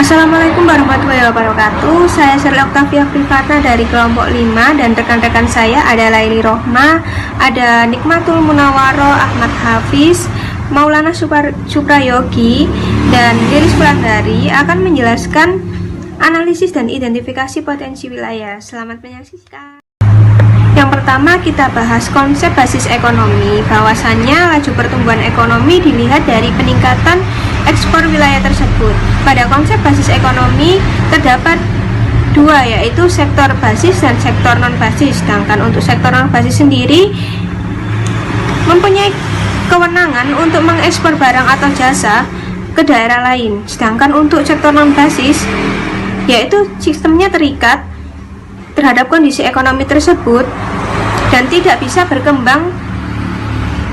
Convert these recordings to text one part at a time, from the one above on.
Assalamualaikum warahmatullahi wabarakatuh. Saya Sherly Oktavia Privata dari kelompok 5 dan rekan-rekan saya ada Laili Rohma, ada Nikmatul Munawaro, Ahmad Hafiz, Maulana Suprayogi, dan Lilis Wulandari akan menjelaskan analisis dan identifikasi potensi wilayah. Selamat menyaksikan. Yang pertama kita bahas konsep basis ekonomi, bahwasannya laju pertumbuhan ekonomi dilihat dari peningkatan ekspor wilayah tersebut. Pada konsep basis ekonomi terdapat dua, yaitu sektor basis dan sektor non basis. Sedangkan untuk sektor non basis sendiri mempunyai kewenangan untuk mengekspor barang atau jasa ke daerah lain. Sedangkan untuk sektor non basis, yaitu sistemnya terikat terhadap kondisi ekonomi tersebut dan tidak bisa berkembang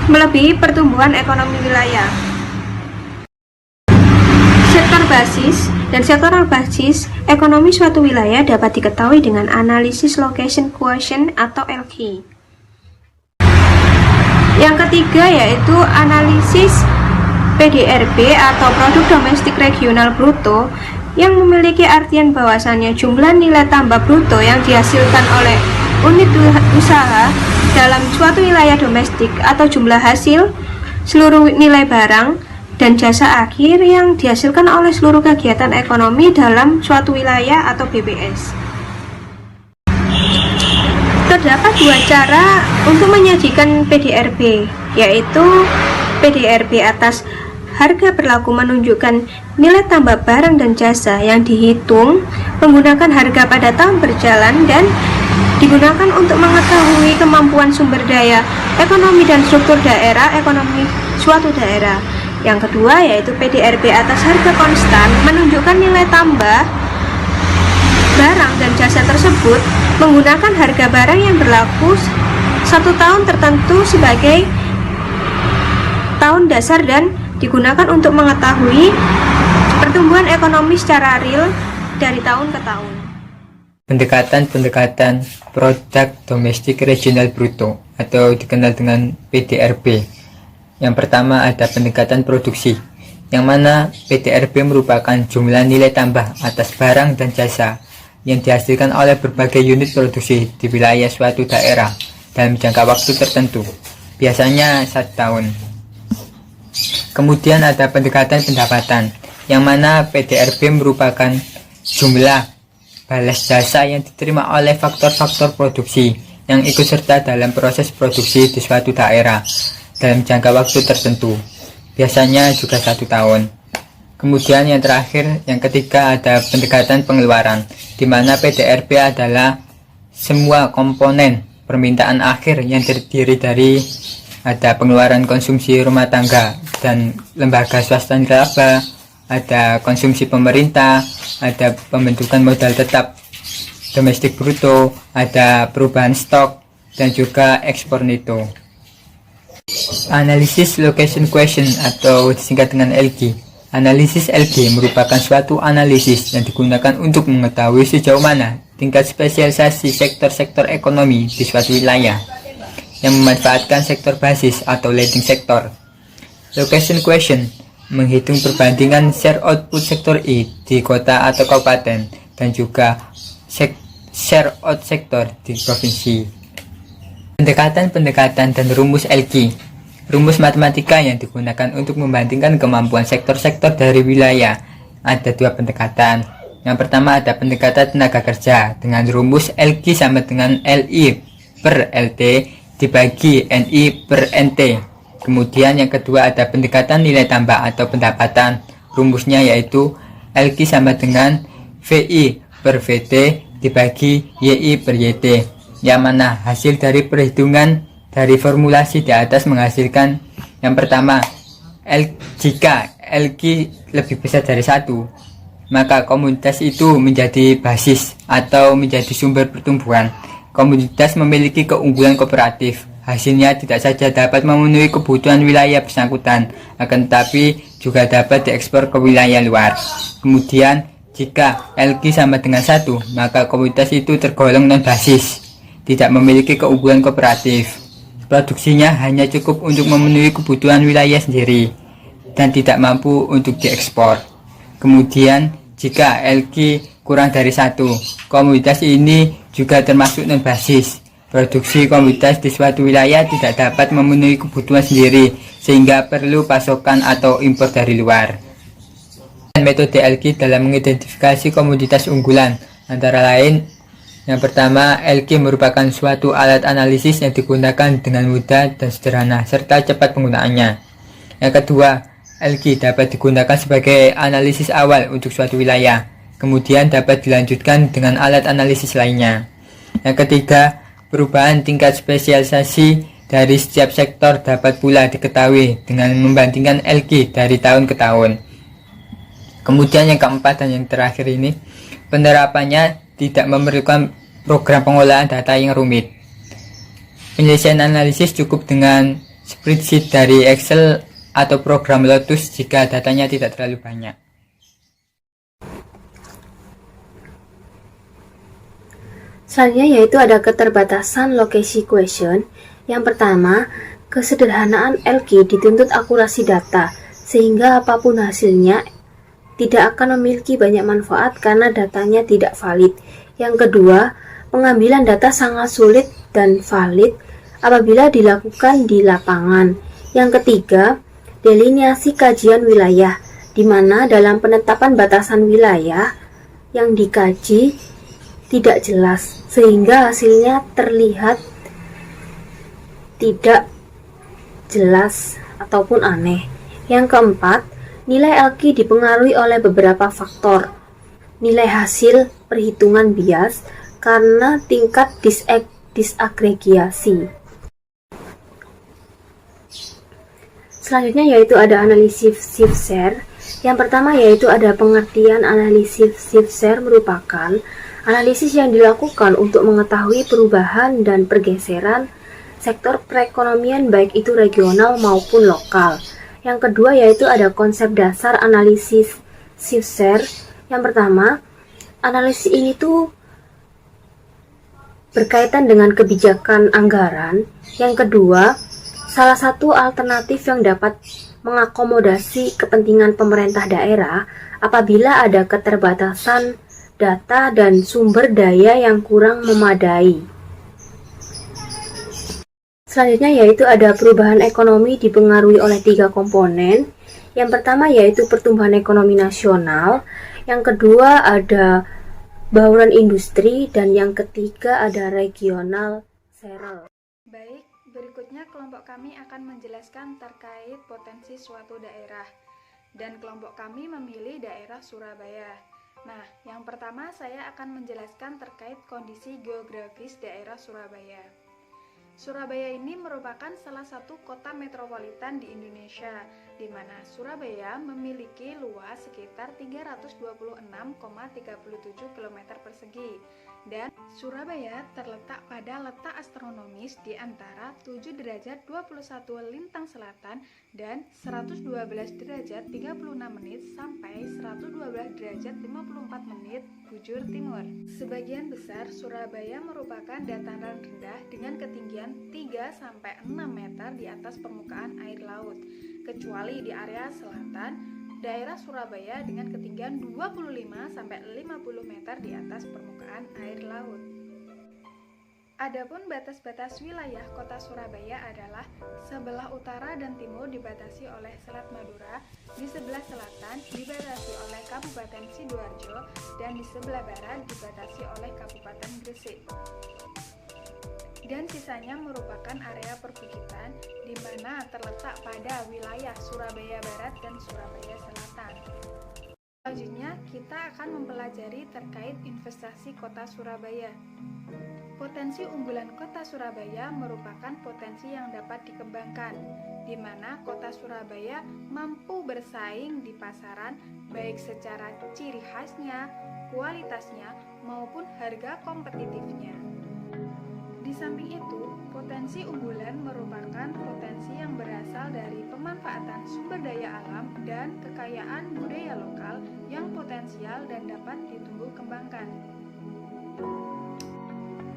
melebihi pertumbuhan ekonomi wilayah. Sektor basis dan sektor non basis ekonomi suatu wilayah dapat diketahui dengan analisis location quotient atau LQ. Yang ketiga yaitu analisis PDRB atau Produk Domestik Regional Bruto, yang memiliki artian bahwasannya jumlah nilai tambah bruto yang dihasilkan oleh unit usaha dalam suatu wilayah domestik atau jumlah hasil seluruh nilai barang dan jasa akhir yang dihasilkan oleh seluruh kegiatan ekonomi dalam suatu wilayah atau BBS. Terdapat dua cara untuk menyajikan PDRB, yaitu PDRB atas harga berlaku menunjukkan nilai tambah barang dan jasa yang dihitung menggunakan harga pada tahun berjalan dan digunakan untuk mengetahui kemampuan sumber daya ekonomi dan struktur daerah ekonomi suatu daerah. Yang kedua yaitu PDRB atas harga konstan menunjukkan nilai tambah barang dan jasa tersebut menggunakan harga barang yang berlaku satu tahun tertentu sebagai tahun dasar dan digunakan untuk mengetahui pertumbuhan ekonomi secara real dari tahun ke tahun. Pendekatan produk domestik regional bruto atau dikenal dengan PDRB. Yang pertama ada pendekatan produksi, yang mana PDRB merupakan jumlah nilai tambah atas barang dan jasa yang dihasilkan oleh berbagai unit produksi di wilayah suatu daerah dalam jangka waktu tertentu, biasanya 1 tahun. Kemudian ada pendekatan pendapatan, yang mana PDRB merupakan jumlah balas jasa yang diterima oleh faktor-faktor produksi yang ikut serta dalam proses produksi di suatu daerah dalam jangka waktu tertentu, biasanya juga 1 tahun. Kemudian yang terakhir, yang ketiga ada pendekatan pengeluaran, di mana PDRB adalah semua komponen permintaan akhir yang terdiri dari ada pengeluaran konsumsi rumah tangga dan lembaga swasta nirlaba, ada konsumsi pemerintah, ada pembentukan modal tetap domestik bruto, ada perubahan stok, dan juga ekspor neto. Analisis location question atau disingkat dengan LQ. Analisis LQ merupakan suatu analisis yang digunakan untuk mengetahui sejauh mana tingkat spesialisasi sektor-sektor ekonomi di suatu wilayah, yang memanfaatkan sektor basis atau leading sektor. Location question menghitung perbandingan share output sektor I di kota atau kabupaten dan juga share out sektor di provinsi. Pendekatan dan rumus LQ. Rumus matematika yang digunakan untuk membandingkan kemampuan sektor-sektor dari wilayah. Ada dua pendekatan. Yang pertama ada pendekatan tenaga kerja dengan rumus LQ sama dengan LI per LT dibagi NI per NT. Kemudian yang kedua ada pendekatan nilai tambah atau pendapatan. Rumusnya yaitu LQ sama dengan VI per VT dibagi YI per YT, yang mana hasil dari perhitungan dari formulasi di atas menghasilkan yang pertama, jika LQ lebih besar dari 1, maka komunitas itu menjadi basis atau menjadi sumber pertumbuhan. Komunitas memiliki keunggulan kooperatif. Hasilnya tidak saja dapat memenuhi kebutuhan wilayah bersangkutan, akan tetapi juga dapat diekspor ke wilayah luar. Kemudian, jika LQ sama dengan 1, maka komunitas itu tergolong non-basis, tidak memiliki keunggulan kooperatif. Produksinya hanya cukup untuk memenuhi kebutuhan wilayah sendiri dan tidak mampu untuk diekspor. Kemudian, jika LQ kurang dari 1. Komoditas ini juga termasuk non-basis. Produksi komoditas di suatu wilayah tidak dapat memenuhi kebutuhan sendiri, sehingga perlu pasokan atau impor dari luar. Dan metode LQ dalam mengidentifikasi komoditas unggulan, antara lain, yang pertama, LQ merupakan suatu alat analisis yang digunakan dengan mudah dan sederhana, serta cepat penggunaannya. Yang kedua, LQ dapat digunakan sebagai analisis awal untuk suatu wilayah, kemudian dapat dilanjutkan dengan alat analisis lainnya. Yang ketiga, perubahan tingkat spesialisasi dari setiap sektor dapat pula diketahui dengan membandingkan LQ dari tahun ke tahun. Kemudian yang keempat dan yang terakhir ini, penerapannya tidak memerlukan program pengolahan data yang rumit. Penyelesaian analisis cukup dengan spreadsheet dari Excel atau program Lotus jika datanya tidak terlalu banyak. Selanjutnya yaitu ada keterbatasan location question. Yang pertama, kesederhanaan LQ dituntut akurasi data, sehingga apapun hasilnya tidak akan memiliki banyak manfaat karena datanya tidak valid. Yang kedua, pengambilan data sangat sulit dan valid apabila dilakukan di lapangan. Yang ketiga, delineasi kajian wilayah, di mana dalam penetapan batasan wilayah yang dikaji tidak jelas, sehingga hasilnya terlihat tidak jelas ataupun aneh. Yang keempat, nilai LQ dipengaruhi oleh beberapa faktor. Nilai hasil perhitungan bias karena tingkat disagregasi. Selanjutnya yaitu ada analisis shift share. Yang pertama yaitu ada pengertian analisis shift share merupakan analisis yang dilakukan untuk mengetahui perubahan dan pergeseran sektor perekonomian baik itu regional maupun lokal. Yang kedua yaitu ada konsep dasar analisis shift share. Yang pertama, analisis ini tuh berkaitan dengan kebijakan anggaran. Yang kedua, salah satu alternatif yang dapat mengakomodasi kepentingan pemerintah daerah apabila ada keterbatasan data dan sumber daya yang kurang memadai. Selanjutnya yaitu ada perubahan ekonomi dipengaruhi oleh 3 komponen. Yang pertama yaitu pertumbuhan ekonomi nasional, yang kedua ada bauran industri, dan yang ketiga ada regional share. Baik, berikutnya kelompok kami akan menjelaskan terkait potensi suatu daerah. Dan kelompok kami memilih daerah Surabaya. Nah, yang pertama saya akan menjelaskan terkait kondisi geografis daerah Surabaya. Surabaya ini merupakan salah satu kota metropolitan di Indonesia, di mana Surabaya memiliki luas sekitar 326,37 km persegi. Dan Surabaya terletak pada letak astronomis di antara 7 derajat 21 lintang selatan dan 112 derajat 36 menit sampai 112 derajat 54 menit bujur timur. Sebagian besar Surabaya merupakan dataran rendah dengan ketinggian 3-6 meter di atas permukaan air laut, kecuali di area selatan daerah Surabaya dengan ketinggian 25-50 meter di atas permukaan air laut. Adapun batas-batas wilayah kota Surabaya adalah sebelah utara dan timur dibatasi oleh Selat Madura, di sebelah selatan dibatasi oleh Kabupaten Sidoarjo, dan di sebelah barat dibatasi oleh Kabupaten Gresik. Dan sisanya merupakan area perbukitan di mana terletak pada wilayah Surabaya Barat dan Surabaya Selatan. Selanjutnya, kita akan mempelajari terkait investasi kota Surabaya. Potensi unggulan kota Surabaya merupakan potensi yang dapat dikembangkan, di mana kota Surabaya mampu bersaing di pasaran baik secara ciri khasnya, kualitasnya, maupun harga kompetitifnya. Di samping itu, potensi unggulan merupakan potensi yang berasal dari pemanfaatan sumber daya alam dan kekayaan budaya lokal yang potensial dan dapat ditumbuh kembangkan.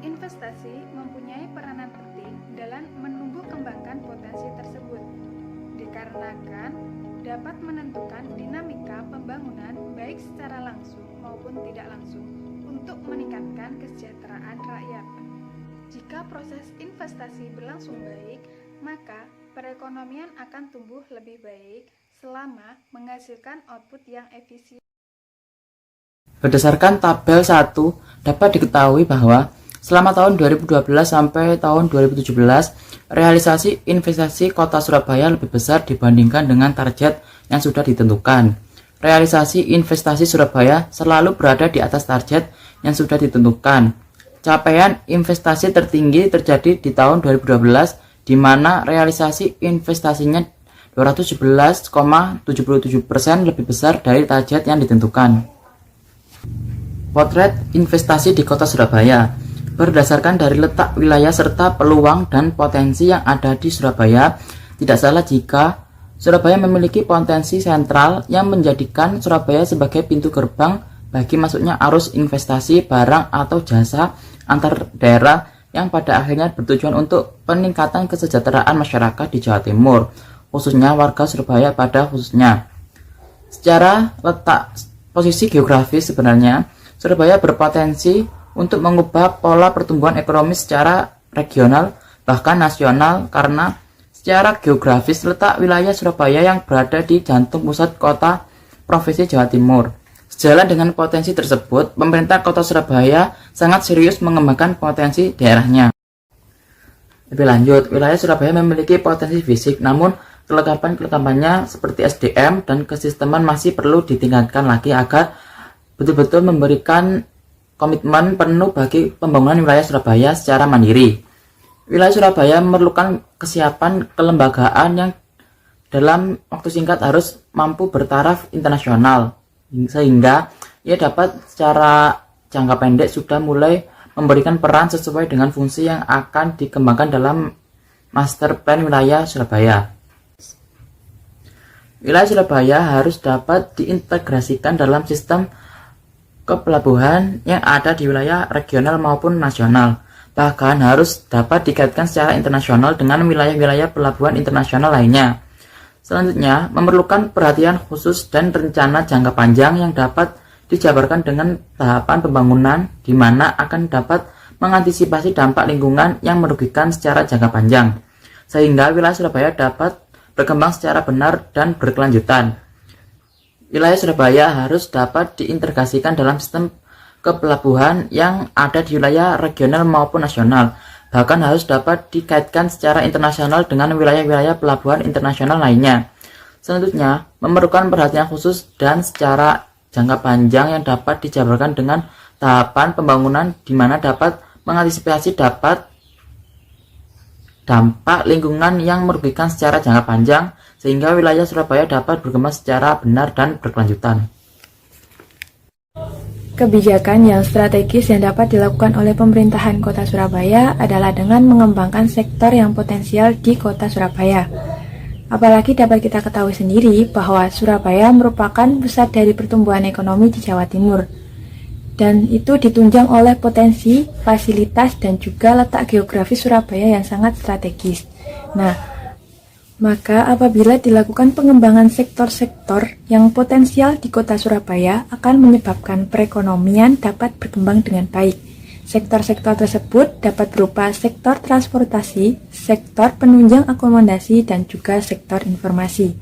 Investasi mempunyai peranan penting dalam menumbuh kembangkan potensi tersebut, dikarenakan dapat menentukan dinamika pembangunan baik secara langsung maupun tidak langsung untuk meningkatkan kesejahteraan rakyat. Jika proses investasi berlangsung baik, maka perekonomian akan tumbuh lebih baik selama menghasilkan output yang efisien. Berdasarkan tabel 1, dapat diketahui bahwa selama tahun 2012 sampai tahun 2017, realisasi investasi Kota Surabaya lebih besar dibandingkan dengan target yang sudah ditentukan. Realisasi investasi Surabaya selalu berada di atas target yang sudah ditentukan. Capaian investasi tertinggi terjadi di tahun 2012, di mana realisasi investasinya 217,77% lebih besar dari target yang ditentukan. Potret investasi di Kota Surabaya berdasarkan dari letak wilayah serta peluang dan potensi yang ada di Surabaya. Tidak salah jika Surabaya memiliki potensi sentral yang menjadikan Surabaya sebagai pintu gerbang bagi masuknya arus investasi barang atau jasa antar daerah yang pada akhirnya bertujuan untuk peningkatan kesejahteraan masyarakat di Jawa Timur, khususnya warga Surabaya pada khususnya. Secara letak posisi geografis sebenarnya Surabaya berpotensi untuk mengubah pola pertumbuhan ekonomi secara regional bahkan nasional karena secara geografis letak wilayah Surabaya yang berada di jantung pusat kota Provinsi Jawa Timur. Sejalan dengan potensi tersebut, pemerintah Kota Surabaya sangat serius mengembangkan potensi daerahnya. Lebih lanjut, wilayah Surabaya memiliki potensi fisik, namun kelengkapan-kelengkapannya seperti SDM dan kesisteman masih perlu ditingkatkan lagi agar betul-betul memberikan komitmen penuh bagi pembangunan wilayah Surabaya secara mandiri. Wilayah Surabaya memerlukan kesiapan kelembagaan yang dalam waktu singkat harus mampu bertaraf internasional, sehingga ia dapat secara jangka pendek sudah mulai memberikan peran sesuai dengan fungsi yang akan dikembangkan dalam Master Plan Wilayah Surabaya. Wilayah Surabaya harus dapat diintegrasikan dalam sistem kepelabuhan yang ada di wilayah regional maupun nasional, bahkan harus dapat dikaitkan secara internasional dengan wilayah-wilayah pelabuhan internasional lainnya. Selanjutnya, memerlukan perhatian khusus dan rencana jangka panjang yang dapat dijabarkan dengan tahapan pembangunan di mana akan dapat mengantisipasi dampak lingkungan yang merugikan secara jangka panjang, sehingga wilayah Surabaya dapat berkembang secara benar dan berkelanjutan. Wilayah Surabaya harus dapat diintegrasikan dalam sistem kepelabuhan yang ada di wilayah regional maupun nasional, bahkan harus dapat dikaitkan secara internasional dengan wilayah-wilayah pelabuhan internasional lainnya. Selanjutnya, memerlukan perhatian khusus dan secara jangka panjang yang dapat dijabarkan dengan tahapan pembangunan di mana dapat mengantisipasi dampak lingkungan yang merugikan secara jangka panjang, sehingga wilayah Surabaya dapat berkembang secara benar dan berkelanjutan. Kebijakan yang strategis yang dapat dilakukan oleh pemerintahan Kota Surabaya adalah dengan mengembangkan sektor yang potensial di Kota Surabaya. Apalagi dapat kita ketahui sendiri bahwa Surabaya merupakan pusat dari pertumbuhan ekonomi di Jawa Timur. Dan itu ditunjang oleh potensi, fasilitas, dan juga letak geografis Surabaya yang sangat strategis. Nah, maka apabila dilakukan pengembangan sektor-sektor yang potensial di Kota Surabaya akan menyebabkan perekonomian dapat berkembang dengan baik. Sektor-sektor tersebut dapat berupa sektor transportasi, sektor penunjang akomodasi, dan juga sektor informasi.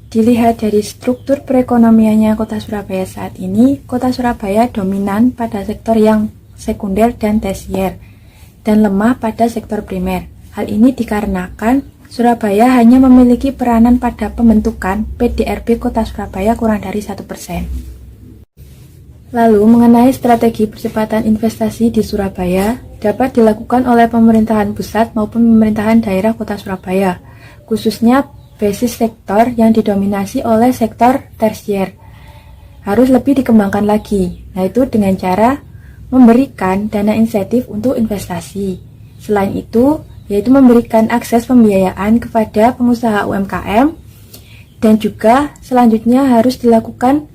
Dilihat dari struktur perekonomiannya Kota Surabaya saat ini, Kota Surabaya dominan pada sektor yang sekunder dan tersier, dan lemah pada sektor primer. Hal ini dikarenakan Surabaya hanya memiliki peranan pada pembentukan PDRB Kota Surabaya kurang dari 1%. Lalu, mengenai strategi percepatan investasi di Surabaya, dapat dilakukan oleh pemerintahan pusat maupun pemerintahan daerah Kota Surabaya, khususnya basis sektor yang didominasi oleh sektor tersier. Harus lebih dikembangkan lagi, yaitu dengan cara memberikan dana insentif untuk investasi. Selain itu, yaitu memberikan akses pembiayaan kepada pengusaha UMKM, dan juga selanjutnya harus dilakukan